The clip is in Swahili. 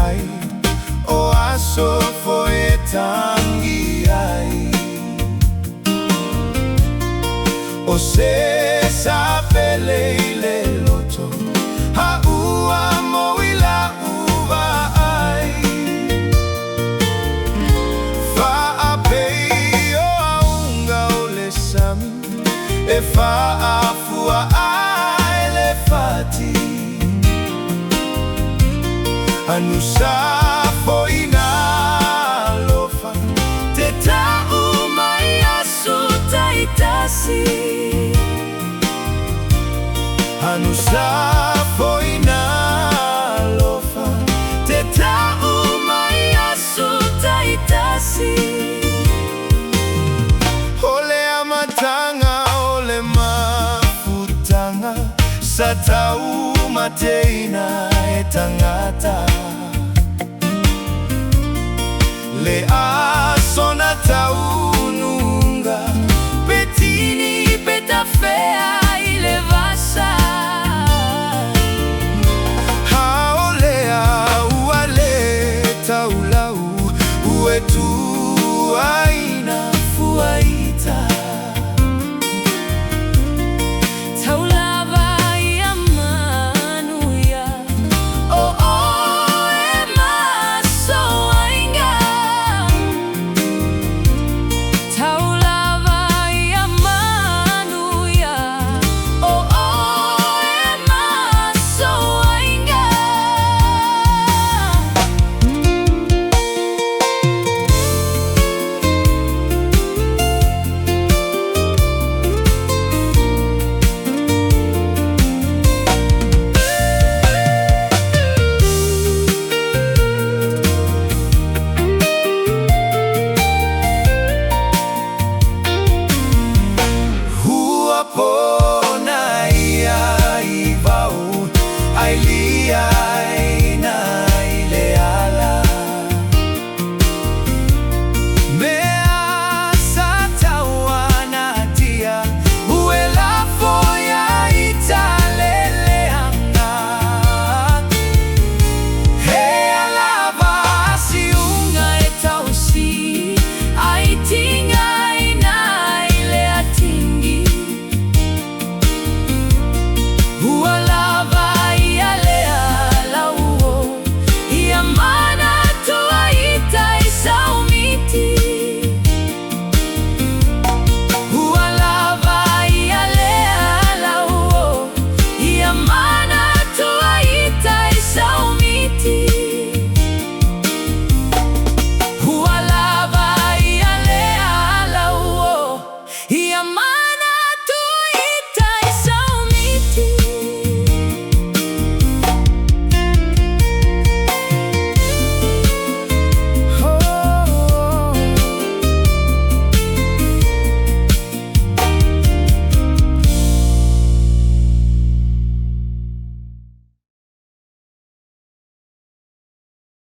ai o aso foi tangi ai o se sapele leloto ha ua moila uva ai fa apei o aunga o le sami e fa afua ai le fati anusa foi na lofa te tau mai asu taitasi anusa foi na lofa te tau mai asu taitasi ole amatanga ole mafutanga sa tau mateina